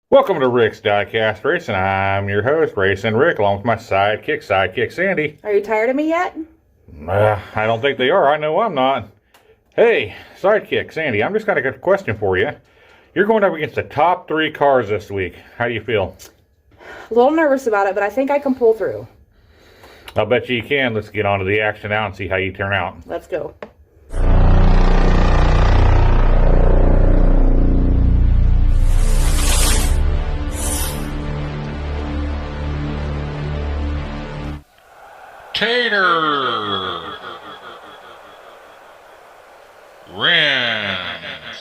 Welcome to Rick's Diecast Racing. I'm your host, Racing Rick, along with my sidekick Sandy. Are you tired of me yet? I don't think they are. I know I'm not. Hey, sidekick Sandy, I'm just got a question for you. You're going up against the top 3 cars this week. How do you feel? A little nervous about it, but I think I can pull through. I'll bet you can. Let's get on to the action now and see how you turn out. Let's go. Tater! Rims!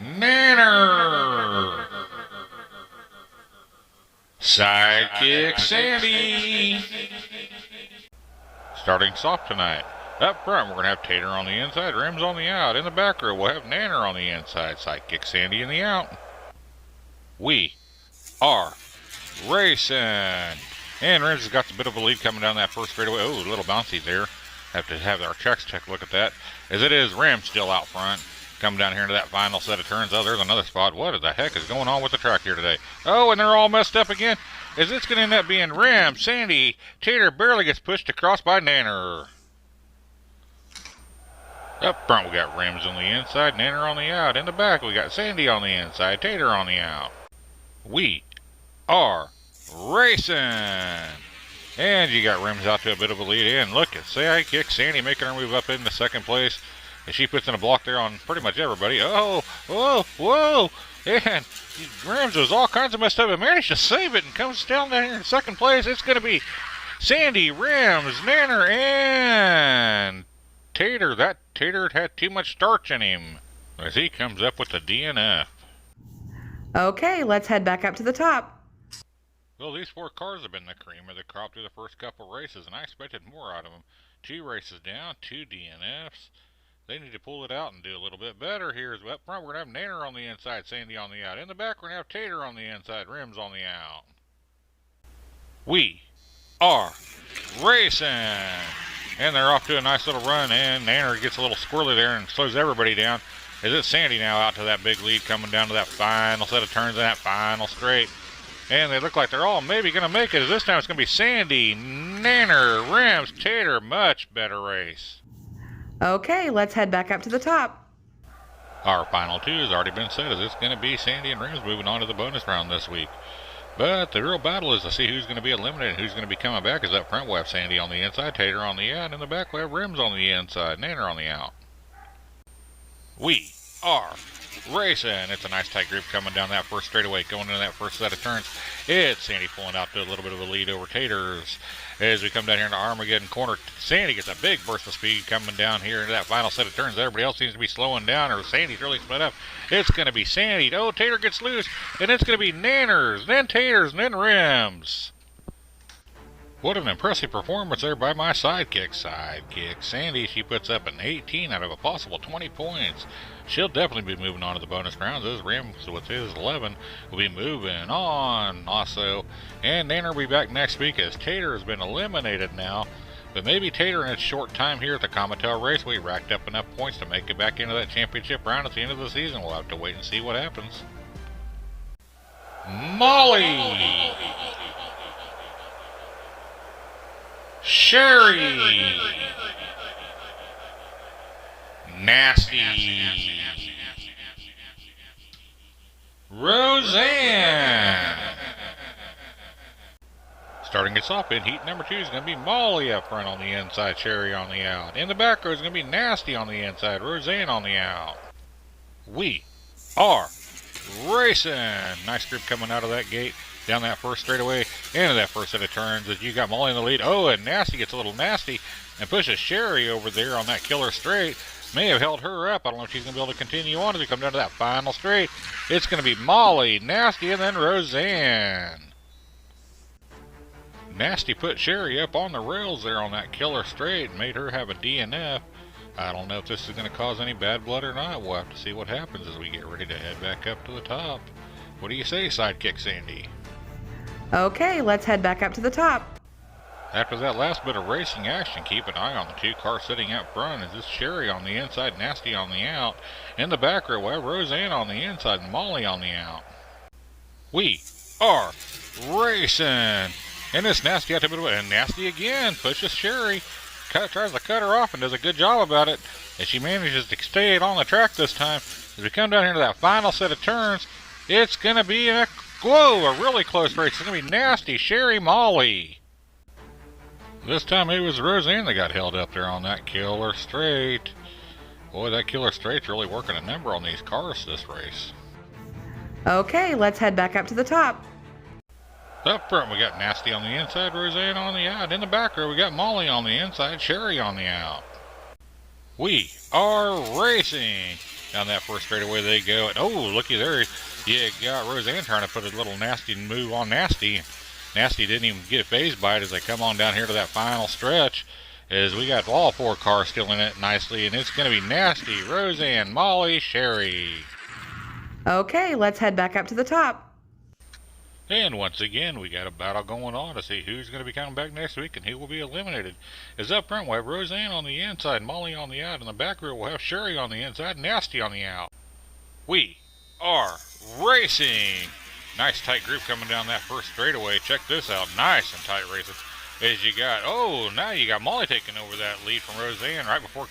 Nanner! Sidekick Sandy! Starting soft tonight. Up front, we're going to have Tater on the inside, Rims on the out. In the back row, we'll have Nanner on the inside, Sidekick Sandy in the out. We are racing! And Rims has got a bit of a lead coming down that first straightaway. Oh, a little bouncy there. Have to have our checks take a look at that. As it is, Rims still out front. Coming down here into that final set of turns. Oh, there's another spot. What the heck is going on with the track here today? Oh, and they're all messed up again. Is this going to end up being Rims? Sandy, Tater barely gets pushed across by Nanner. Up front, we got Rims on the inside, Nanner on the out. In the back, we got Sandy on the inside, Tater on the out. We are racing. And you got Rims out to a bit of a lead in. Look at Sidekick Sandy making her move up into second place. And she puts in a block there on pretty much everybody. Oh, whoa, whoa. And Rims was all kinds of messed up and managed to save it and comes down there in second place. It's going to be Sandy, Rims, Nanner, and Tater. That Tater had too much starch in him as he comes up with the DNF. Okay, let's head back up to the top. Well, these 4 cars have been the cream of the crop through the first couple races, and I expected more out of them. 2 races down, 2 DNFs. They need to pull it out and do a little bit better here. Up front, we're going to have Nanner on the inside, Sandy on the out. In the back, we're going to have Tater on the inside, Rims on the out. We are racing! And they're off to a nice little run, and Nanner gets a little squirrely there and slows everybody down. As it's Sandy now out to that big lead, coming down to that final set of turns in that final straight. And they look like they're all maybe going to make it. As this time it's going to be Sandy, Nanner, Rims, Tater. Much better race. Okay, let's head back up to the top. Our final 2 has already been set, as it's going to be Sandy and Rims moving on to the bonus round this week. But the real battle is to see who's going to be eliminated and who's going to be coming back. As up front we'll have Sandy on the inside, Tater on the out. In the back we'll have Rims on the inside, Nanner on the out. We are racing. It's a nice tight group coming down that first straightaway, going into that first set of turns. It's Sandy pulling out to a little bit of a lead over Taters. As we come down here into Armageddon corner, Sandy gets a big burst of speed coming down here into that final set of turns. Everybody else seems to be slowing down, or Sandy's really split up. It's going to be Sandy. Oh, Tater gets loose, and it's going to be Nanners, then Taters, and then Rims. What an impressive performance there by my sidekick. Sandy, she puts up an 18 out of a possible 20 points. She'll definitely be moving on to the bonus rounds. As Rims with his 11 will be moving on also. And Nanner will be back next week as Tater has been eliminated now. But maybe Tater in its short time here at the Comitel Raceway racked up enough points to make it back into that championship round at the end of the season. We'll have to wait and see what happens. Molly! Sherry! Nasty! Roseanne! Starting us off in heat number 2 is going to be Molly up front on the inside, Sherry on the out. In the back row is going to be Nasty on the inside, Roseanne on the out. We are racing! Nice group coming out of that gate. Down that first straightaway, into that first set of turns as you got Molly in the lead. Oh, and Nasty gets a little nasty and pushes Sherry over there on that killer straight. May have held her up. I don't know if she's going to be able to continue on as we come down to that final straight. It's going to be Molly, Nasty, and then Roseanne. Nasty put Sherry up on the rails there on that killer straight and made her have a DNF. I don't know if this is going to cause any bad blood or not. We'll have to see what happens as we get ready to head back up to the top. What do you say, Sidekick Sandy? Okay, let's head back up to the top. After that last bit of racing action, keep an eye on the two cars sitting up front. Is this Sherry on the inside, Nasty on the out? In the back row, we have Roseanne on the inside and Molly on the out. We are racing! And it's Nasty out to bit of and Nasty again pushes Sherry. Tries to cut her off and does a good job about it. And she manages to stay on the track this time. As we come down here to that final set of turns, it's going to be a really close race. It's going to be Nasty, Sherry, Molly. This time it was Roseanne that got held up there on that killer straight. Boy, that killer straight's really working a number on these cars this race. Okay, let's head back up to the top. Up front we got Nasty on the inside, Roseanne on the out. In the back row we got Molly on the inside, Sherry on the out. We are racing! Down that first straightaway they go. And oh, looky there. You got Roseanne trying to put a little Nasty move on Nasty. Nasty didn't even get phased by it as they come on down here to that final stretch. As we got all four cars still in it nicely. And it's going to be Nasty, Roseanne, Molly, Sherry. Okay, let's head back up to the top. And once again, we got a battle going on to see who's going to be coming back next week and who will be eliminated. As up front, we'll have Roseanne on the inside, Molly on the out. In the back row, we'll have Sherry on the inside, Nasty on the out. We are racing! Nice tight group coming down that first straightaway. Check this out. Nice and tight racing. As you got, now you got Molly taking over that lead from Roseanne right before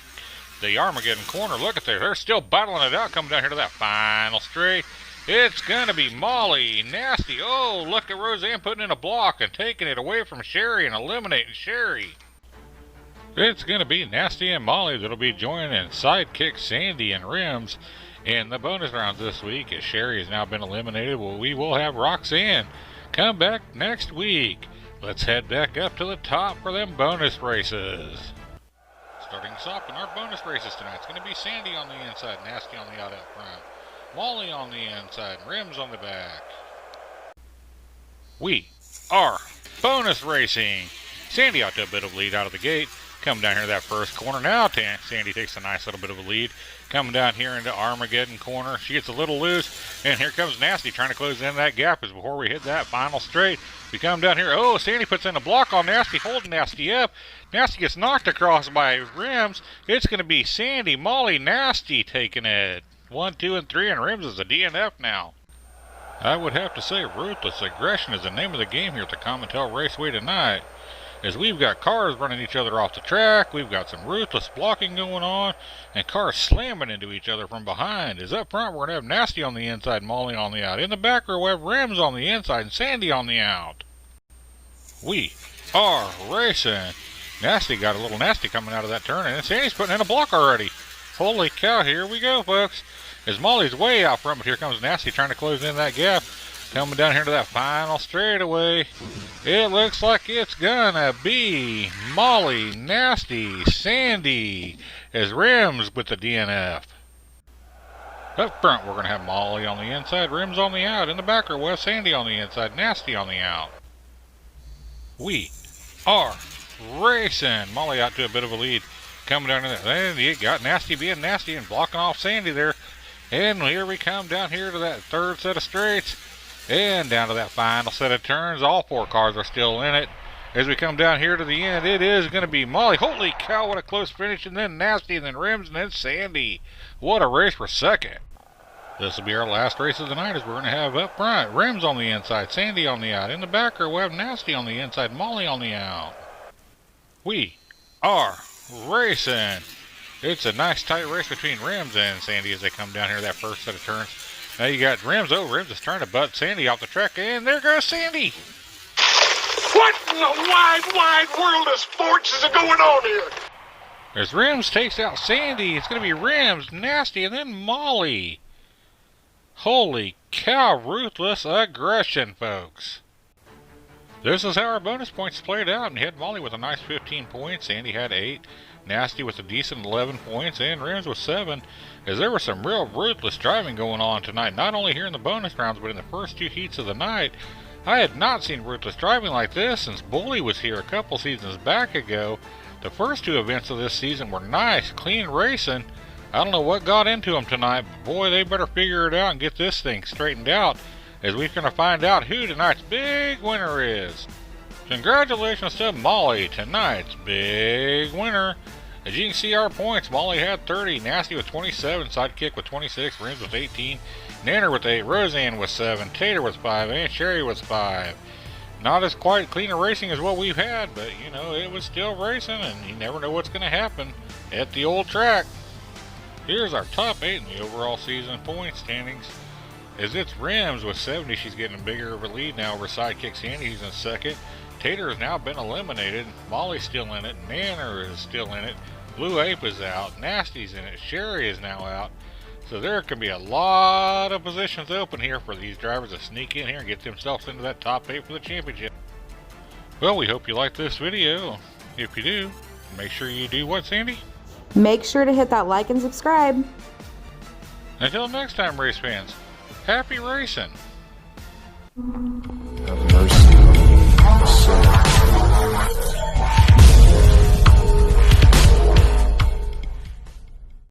the Armageddon corner. Look at there. They're still battling it out coming down here to that final straight. It's going to be Molly, Nasty. Oh, look at Roseanne putting in a block and taking it away from Sherry and eliminating Sherry. It's going to be Nasty and Molly that'll be joining sidekick Sandy and Rims in the bonus rounds this week. As Sherry has now been eliminated, we will have Roxanne come back next week. Let's head back up to the top for them bonus races. Starting us off in our bonus races tonight, it's going to be Sandy on the inside, Nasty on the out front. Molly on the inside, Rims on the back. We are bonus racing. Sandy out to a bit of lead out of the gate. Coming down here to that first corner. Now Sandy takes a nice little bit of a lead. Coming down here into Armageddon corner. She gets a little loose. And here comes Nasty trying to close in that gap as before we hit that final straight. We come down here. Oh, Sandy puts in a block on Nasty, holding Nasty up. Nasty gets knocked across by Rims. It's going to be Sandy, Molly, Nasty taking it. 1, 2, and 3, and Rims is a DNF now. I would have to say Ruthless Aggression is the name of the game here at the Comintel Raceway tonight. As we've got cars running each other off the track, we've got some ruthless blocking going on, and cars slamming into each other from behind. As up front, we're going to have Nasty on the inside, Molly on the out. In the back row, we have Rims on the inside and Sandy on the out. We are racing. Nasty got a little nasty coming out of that turn, and Sandy's putting in a block already. Holy cow, here we go, folks. As Molly's way out front, but here comes Nasty trying to close in that gap. Coming down here to that final straightaway. It looks like it's gonna be Molly, Nasty, Sandy, as Rims with the DNF. Up front, we're gonna have Molly on the inside, Rims on the out. In the back row, we'll have Sandy on the inside, Nasty on the out. We are racing. Molly out to a bit of a lead. Coming down in there. And you got Nasty being nasty and blocking off Sandy there. And here we come down here to that third set of straights. And down to that final set of turns. All four cars are still in it. As we come down here to the end, it is going to be Molly. Holy cow, what a close finish. And then Nasty, and then Rims, and then Sandy. What a race for second. This will be our last race of the night, as we're going to have up front Rims on the inside, Sandy on the out. In the back row, we have Nasty on the inside, Molly on the out. We are racing. It's a nice tight race between Rims and Sandy as they come down here that first set of turns. Now you got Rims. Oh, Rims is trying to butt Sandy off the track, and there goes Sandy. What in the wide world of sports is going on here? As Rims takes out Sandy, it's going to be Rims, Nasty, and then Molly. Holy cow, Ruthless Aggression, folks. This is how our bonus points played out, and you had Molly with a nice 15 points, Sandy had 8, Nasty with a decent 11 points, and Rims with 7, as there was some real ruthless driving going on tonight, not only here in the bonus rounds, but in the first 2 heats of the night. I had not seen ruthless driving like this since Bully was here a couple seasons back ago. The first 2 events of this season were nice, clean racing. I don't know what got into them tonight, but boy, they better figure it out and get this thing straightened out, as we're going to find out who tonight's big winner is. Congratulations to Molly, tonight's big winner. As you can see our points, Molly had 30, Nasty with 27, Sidekick with 26, Rims with 18, Nanner with 8, Roseanne with 7, Tater with 5, and Sherry with 5. Not as quite clean a racing as what we've had, but you know, it was still racing, and you never know what's going to happen at the old track. Here's our top 8 in the overall season point standings. As it's Rims with 70, she's getting bigger of a lead now over Sidekick Sandy, who's in second. Tater has now been eliminated. Molly's still in it. Nanner is still in it. Blue Ape is out. Nasty's in it. Sherry is now out. So there can be a lot of positions open here for these drivers to sneak in here and get themselves into that top 8 for the championship. Well, we hope you liked this video. If you do, make sure you do what, Sandy? Make sure to hit that like and subscribe. Until next time, race fans, happy racing! Have mercy on me,